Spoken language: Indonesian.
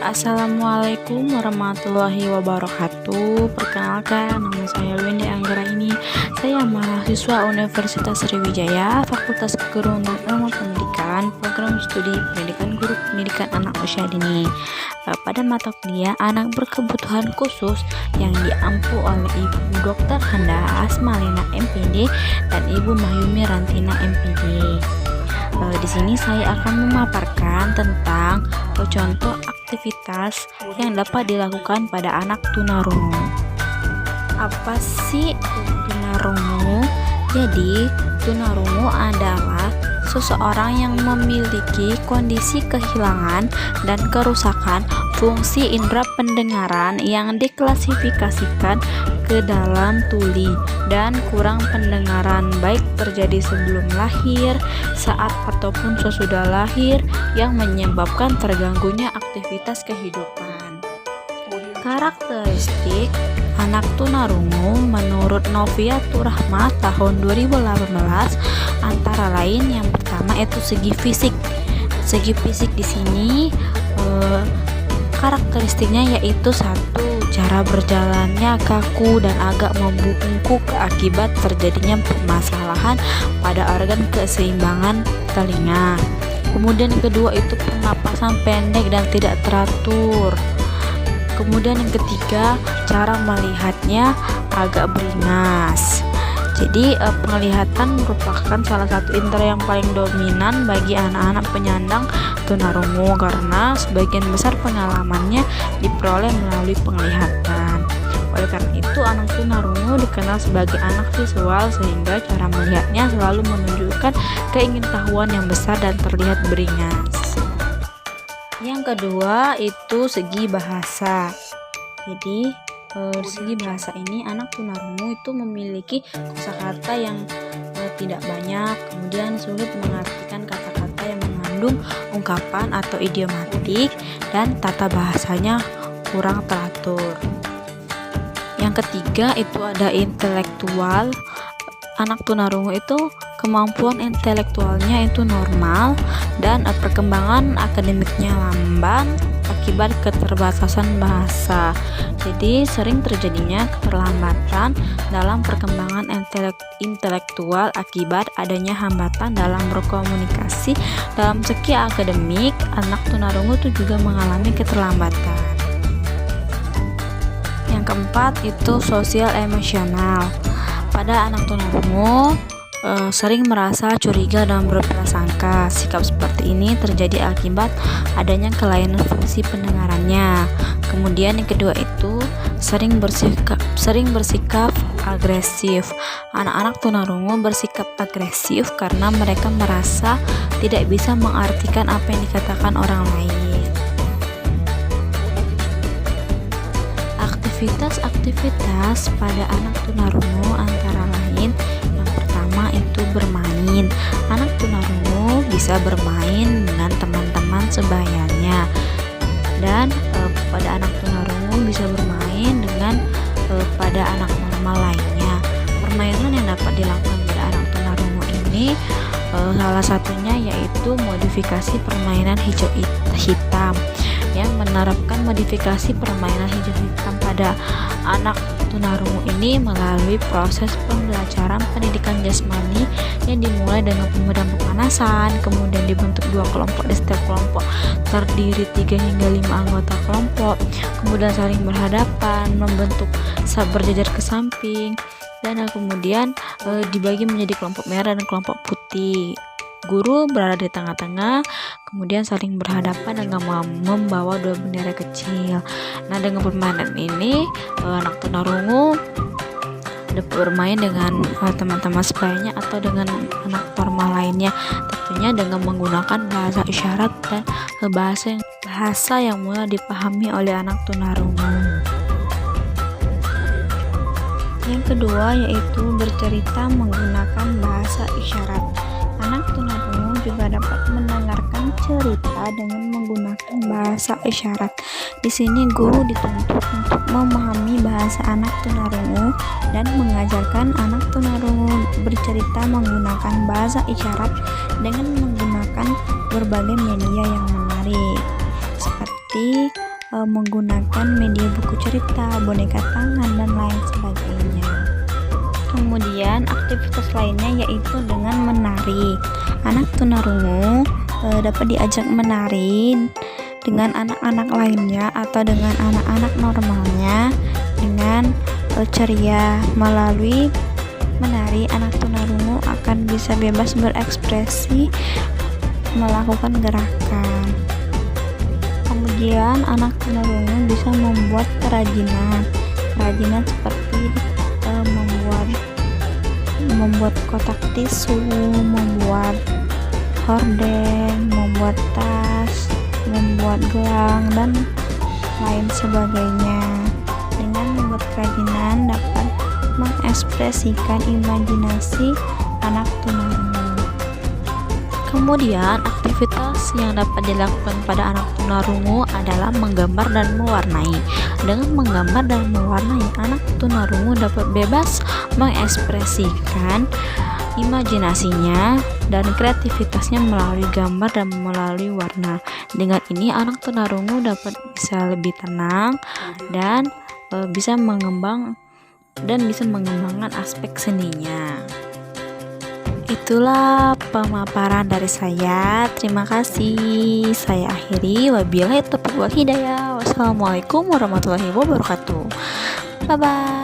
Assalamualaikum warahmatullahi wabarakatuh. Perkenalkan, nama saya Wendy Anggraini. Saya mahasiswa Universitas Sriwijaya, Fakultas Keguruan dan Ilmu Pendidikan, Program Studi Pendidikan Guru Pendidikan Anak Usia Dini. Pada mata kuliah Anak Berkebutuhan Khusus yang diampu oleh Ibu Dr. Handa Asmalina MPD dan Ibu Mahyumi Rantina MPD. Di sini saya akan memaparkan tentang contoh aktivitas yang dapat dilakukan pada anak tunarungu. Apa sih tunarungu? Jadi, tunarungu adalah seseorang yang memiliki kondisi kehilangan dan kerusakan fungsi indera pendengaran yang diklasifikasikan ke dalam tuli dan kurang pendengaran, baik terjadi sebelum lahir, saat ataupun sesudah lahir, yang menyebabkan terganggunya aktivitas kehidupan. Karakteristik anak tunarungu menurut Noviatur Rahmat tahun 2018 antara lain yang pertama itu segi fisik. Segi fisik di sini karakteristiknya yaitu satu, cara berjalannya kaku dan agak membungkuk akibat terjadinya permasalahan pada organ keseimbangan telinga. Kemudian yang kedua itu pernapasan pendek dan tidak teratur. Kemudian yang ketiga, cara melihatnya agak beringas. Jadi penglihatan merupakan salah satu indera yang paling dominan bagi anak-anak penyandang tunarungu karena sebagian besar pengalamannya diperoleh melalui penglihatan. Oleh karena itu, anak tunarungu dikenal sebagai anak visual sehingga cara melihatnya selalu menunjukkan keingintahuan yang besar dan terlihat beringas. Yang kedua itu segi bahasa. Jadi segi bahasa ini anak tunarungu itu memiliki kosakata yang tidak banyak, kemudian sulit mengartikan kata-kata yang mengandung ungkapan atau idiomatik, dan tata bahasanya kurang teratur. Yang ketiga itu ada intelektual. Anak tunarungu itu kemampuan intelektualnya itu normal dan perkembangan akademiknya lamban akibat keterbatasan bahasa. Jadi sering terjadinya keterlambatan dalam perkembangan intelektual akibat adanya hambatan dalam berkomunikasi. Dalam segi akademik, anak tunarungu itu juga mengalami keterlambatan. Yang keempat itu sosial emosional. Pada anak tunarungu sering merasa curiga dan berprasangka. Sikap seperti ini terjadi akibat adanya kelainan fungsi pendengarannya. Kemudian yang kedua itu sering bersikap agresif. Anak-anak tunarungu bersikap agresif karena mereka merasa tidak bisa mengartikan apa yang dikatakan orang lain. Aktivitas pada anak tunarungu antara lain yang pertama itu bermain. Anak tunarungu bisa bermain dengan teman-teman sebayanya, dan pada anak tunarungu bisa bermain dengan pada anak normal lainnya. Permainan yang dapat dilakukan pada anak tunarungu ini salah satunya yaitu modifikasi permainan hijau hitam, yang menerapkan modifikasi permainan hijau hitam pada anak tunarungu ini melalui proses pembelajaran pendidikan jasmani yang dimulai dengan pemberian pemanasan, kemudian dibentuk dua kelompok, di setiap kelompok terdiri 3 hingga 5 anggota kelompok, kemudian saling berhadapan, membentuk berjajar ke samping, dan kemudian dibagi menjadi kelompok merah dan kelompok putih. Guru berada di tengah-tengah, kemudian saling berhadapan dengan membawa 2 bendera kecil. Nah, dengan permainan ini anak tunarungu dapat bermain dengan teman-teman sebayanya atau dengan anak normal lainnya, tentunya dengan menggunakan bahasa isyarat dan bahasa yang mudah dipahami oleh anak tunarungu. Yang kedua yaitu bercerita menggunakan bahasa isyarat. Anak tunarungu juga dapat mendengarkan cerita dengan menggunakan bahasa isyarat. Di sini guru dituntut untuk memahami bahasa anak tunarungu dan mengajarkan anak tunarungu bercerita menggunakan bahasa isyarat dengan menggunakan berbagai media yang menarik seperti seperti menggunakan media buku cerita, boneka tangan, dan lain sebagainya. Kemudian aktivitas lainnya yaitu dengan menari. Anak tunarungu dapat diajak menari dengan anak-anak lainnya atau dengan anak-anak normalnya dengan ceria. Melalui menari, anak tunarungu akan bisa bebas berekspresi, melakukan gerakan. Kemudian anak tunarungu bisa membuat kerajinan seperti membuat kotak tisu, membuat hordeng, membuat tas, membuat gelang, dan lain sebagainya. Dengan membuat kerajinan dapat mengekspresikan imajinasi anak tunarungu. Kemudian aktivitas yang dapat dilakukan pada anak tunarungu adalah menggambar dan mewarnai. Dengan menggambar dan mewarnai, anak tunarungu dapat bebas mengekspresikan imajinasinya dan kreativitasnya melalui gambar dan melalui warna. Dengan ini anak tunarungu dapat bisa lebih tenang dan bisa mengembangkan aspek seninya. Itulah pemaparan dari saya. Terima kasih. Saya akhiri. Wabillahi taufiq wal hidayah. Wassalamualaikum warahmatullahi wabarakatuh. Bye bye.